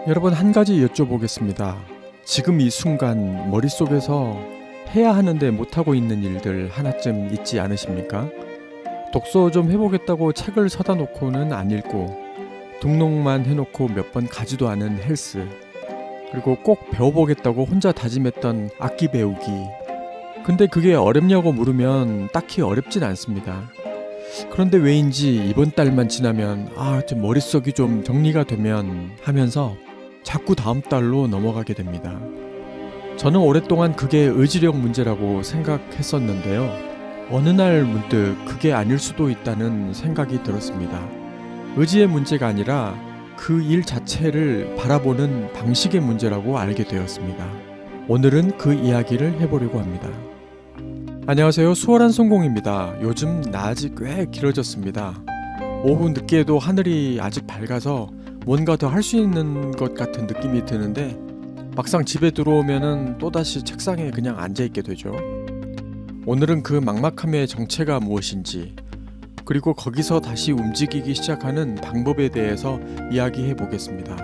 여러분, 한 가지 여쭤보겠습니다. 지금 이 순간 머릿속에서 해야 하는데 못하고 있는 일들 하나쯤 있지 않으십니까? 독서 좀 해보겠다고 책을 사다 놓고는 안 읽고, 등록만 해놓고 몇 번 가지도 않은 헬스, 그리고 꼭 배워보겠다고 혼자 다짐했던 악기 배우기. 근데 그게 어렵냐고 물으면 딱히 어렵진 않습니다. 그런데 왜인지 이번 달만 지나면 좀 머릿속이 좀 정리가 되면 하면서 자꾸 다음 달로 넘어가게 됩니다. 저는 오랫동안 그게 의지력 문제라고 생각했었는데요. 어느 날 문득 그게 아닐 수도 있다는 생각이 들었습니다. 의지의 문제가 아니라 그 일 자체를 바라보는 방식의 문제라고 알게 되었습니다. 오늘은 그 이야기를 해보려고 합니다. 안녕하세요. 수월한 성공입니다. 요즘 낮이 꽤 길어졌습니다. 오후 늦게도 하늘이 아직 밝아서 뭔가 더 할 수 있는 것 같은 느낌이 드는데, 막상 집에 들어오면은 또다시 책상에 그냥 앉아있게 되죠. 오늘은 그 막막함의 정체가 무엇인지, 그리고 거기서 다시 움직이기 시작하는 방법에 대해서 이야기해 보겠습니다.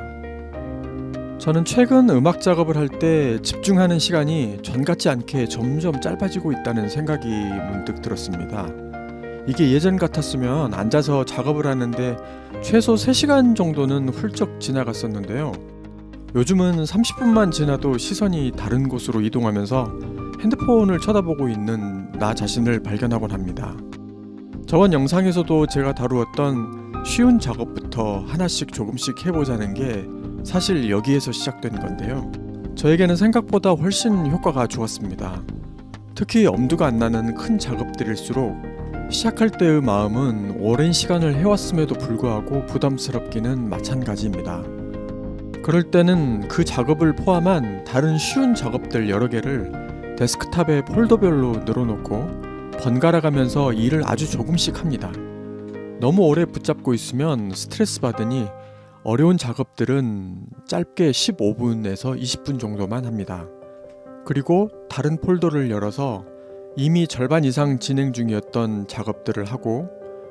저는 최근 음악 작업을 할 때 집중하는 시간이 전 같지 않게 점점 짧아지고 있다는 생각이 문득 들었습니다. 이게 예전 같았으면 앉아서 작업을 하는데 최소 3시간 정도는 훌쩍 지나갔었는데요. 요즘은 30분만 지나도 시선이 다른 곳으로 이동하면서 핸드폰을 쳐다보고 있는 나 자신을 발견하곤 합니다. 저번 영상에서도 제가 다루었던 쉬운 작업부터 하나씩 조금씩 해보자는 게 사실 여기에서 시작된 건데요. 저에게는 생각보다 훨씬 효과가 좋았습니다. 특히 엄두가 안 나는 큰 작업들일수록 시작할 때의 마음은 오랜 시간을 해왔음에도 불구하고 부담스럽기는 마찬가지입니다. 그럴 때는 그 작업을 포함한 다른 쉬운 작업들 여러 개를 데스크탑에 폴더별로 늘어놓고 번갈아 가면서 일을 아주 조금씩 합니다. 너무 오래 붙잡고 있으면 스트레스 받으니 어려운 작업들은 짧게 15분에서 20분 정도만 합니다. 그리고 다른 폴더를 열어서 이미 절반 이상 진행 중이었던 작업들을 하고,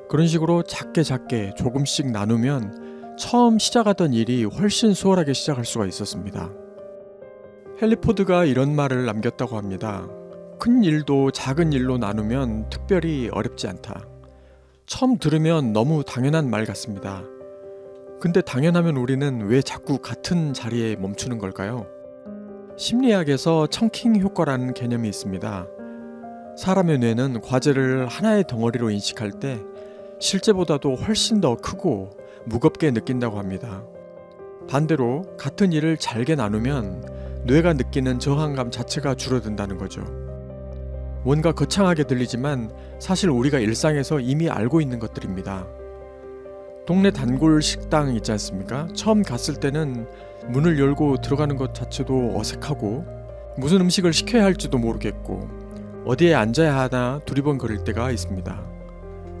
그런 식으로 작게 조금씩 나누면 처음 시작하던 일이 훨씬 수월하게 시작할 수가 있었습니다. 헨리 포드가 이런 말을 남겼다고 합니다. 큰 일도 작은 일로 나누면 특별히 어렵지 않다. 처음 들으면 너무 당연한 말 같습니다. 근데 당연하면 우리는 왜 자꾸 같은 자리에 멈추는 걸까요? 심리학에서 청킹 효과라는 개념이 있습니다. 사람의 뇌는 과제를 하나의 덩어리로 인식할 때 실제보다도 훨씬 더 크고 무겁게 느낀다고 합니다. 반대로 같은 일을 잘게 나누면 뇌가 느끼는 저항감 자체가 줄어든다는 거죠. 뭔가 거창하게 들리지만 사실 우리가 일상에서 이미 알고 있는 것들입니다. 동네 단골 식당 있지 않습니까? 처음 갔을 때는 문을 열고 들어가는 것 자체도 어색하고, 무슨 음식을 시켜야 할지도 모르겠고, 어디에 앉아야 하나 두리번거릴 때가 있습니다.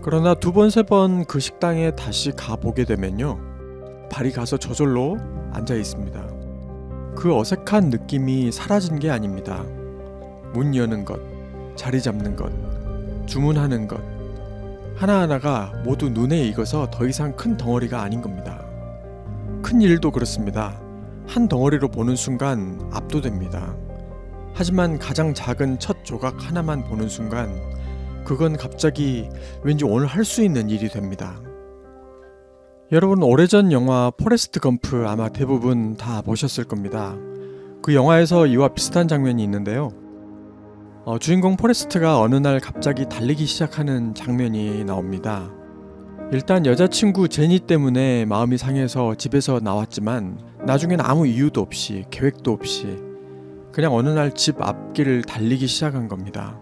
그러나 2번, 3번 그 식당에 다시 가보게 되면요, 발이 가서 저절로 앉아 있습니다. 그 어색한 느낌이 사라진 게 아닙니다. 문 여는 것, 자리 잡는 것, 주문하는 것, 하나하나가 모두 눈에 익어서 더 이상 큰 덩어리가 아닌 겁니다. 큰 일도 그렇습니다. 한 덩어리로 보는 순간 압도됩니다. 하지만 가장 작은 첫 조각 하나만 보는 순간 그건 갑자기 왠지 오늘 할 수 있는 일이 됩니다. 여러분, 오래전 영화 포레스트 검프 아마 대부분 다 보셨을 겁니다. 그 영화에서 이와 비슷한 장면이 있는데요. 주인공 포레스트가 어느 날 갑자기 달리기 시작하는 장면이 나옵니다. 일단 여자친구 제니 때문에 마음이 상해서 집에서 나왔지만 나중엔 아무 이유도 없이, 계획도 없이 그냥 어느 날 집 앞길을 달리기 시작한 겁니다.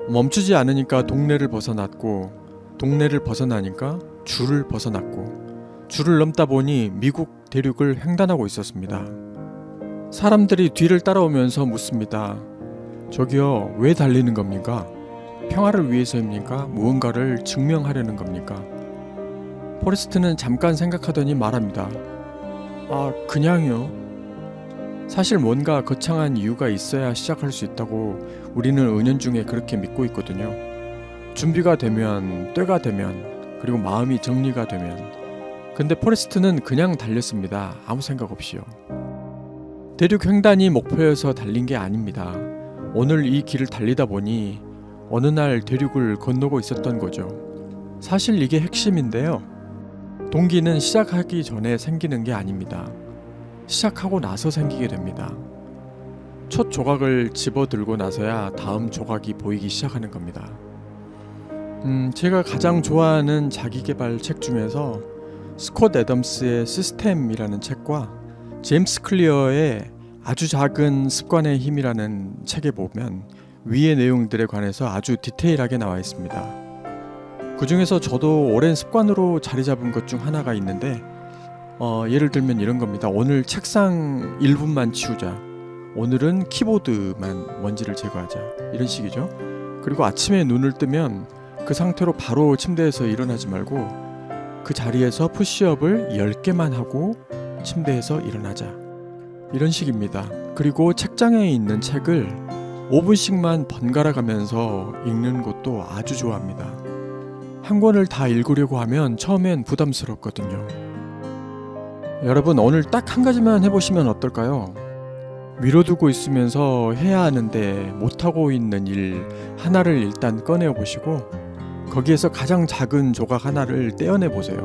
멈추지 않으니까 동네를 벗어났고, 동네를 벗어나니까 줄을 벗어났고, 줄을 넘다 보니 미국 대륙을 횡단하고 있었습니다. 사람들이 뒤를 따라오면서 묻습니다. 저기요, 왜 달리는 겁니까? 평화를 위해서입니까? 무언가를 증명하려는 겁니까? 포레스트는 잠깐 생각하더니 말합니다. 그냥요. 사실 뭔가 거창한 이유가 있어야 시작할 수 있다고 우리는 은연중에 그렇게 믿고 있거든요. 준비가 되면, 때가 되면, 그리고 마음이 정리가 되면 근데 포레스트는 그냥 달렸습니다. 아무 생각 없이요. 대륙 횡단이 목표여서 달린 게 아닙니다. 오늘 이 길을 달리다 보니 어느 날 대륙을 건너고 있었던 거죠. 사실 이게 핵심인데요. 동기는 시작하기 전에 생기는 게 아닙니다. 시작하고 나서 생기게 됩니다. 첫 조각을 집어들고 나서야 다음 조각이 보이기 시작하는 겁니다. 제가 가장 좋아하는 자기계발 책 중에서 스콧 애덤스의 시스템이라는 책과 제임스 클리어의 아주 작은 습관의 힘이라는 책에 보면 위의 내용들에 관해서 아주 디테일하게 나와 있습니다. 그 중에서 저도 오랜 습관으로 자리 잡은 것 중 하나가 있는데 예를 들면 이런 겁니다. 오늘 책상 1분만 치우자. 오늘은 키보드만 먼지를 제거하자. 이런 식이죠. 그리고 아침에 눈을 뜨면 그 상태로 바로 침대에서 일어나지 말고 그 자리에서 푸시업을 10개만 하고 침대에서 일어나자. 이런 식입니다. 그리고 책장에 있는 책을 5분씩만 번갈아 가면서 읽는 것도 아주 좋아합니다. 한 권을 다 읽으려고 하면 처음엔 부담스럽거든요. 여러분 오늘 딱 한 가지만 해보시면 어떨까요? 미뤄두고 있으면서 해야 하는데 못하고 있는 일 하나를 일단 꺼내어 보시고 거기에서 가장 작은 조각 하나를 떼어내 보세요.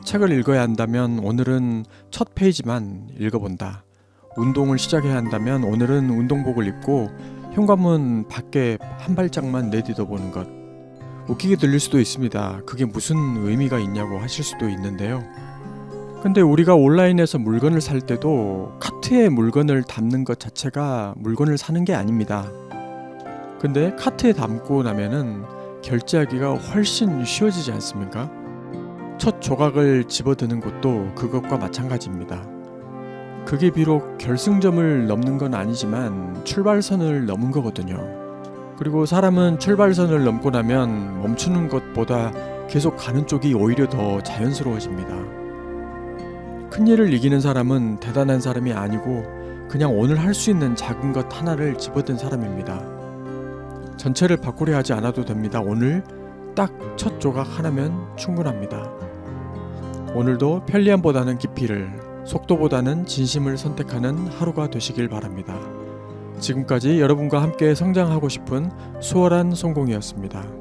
책을 읽어야 한다면 오늘은 첫 페이지만 읽어본다. 운동을 시작해야 한다면 오늘은 운동복을 입고 현관문 밖에 한 발짝만 내딛어 보는 것. 웃기게 들릴 수도 있습니다. 그게 무슨 의미가 있냐고 하실 수도 있는데요. 근데 우리가 온라인에서 물건을 살 때도 카트에 물건을 담는 것 자체가 물건을 사는 게 아닙니다. 근데 카트에 담고 나면은 결제하기가 훨씬 쉬워지지 않습니까? 첫 조각을 집어드는 것도 그것과 마찬가지입니다. 그게 비록 결승점을 넘는 건 아니지만 출발선을 넘은 거거든요. 그리고 사람은 출발선을 넘고 나면 멈추는 것보다 계속 가는 쪽이 오히려 더 자연스러워집니다. 큰일을 이기는 사람은 대단한 사람이 아니고 그냥 오늘 할 수 있는 작은 것 하나를 집어든 사람입니다. 전체를 바꾸려 하지 않아도 됩니다. 오늘 딱 첫 조각 하나면 충분합니다. 오늘도 편리함보다는 깊이를, 속도보다는 진심을 선택하는 하루가 되시길 바랍니다. 지금까지 여러분과 함께 성장하고 싶은 수월한 성공이었습니다.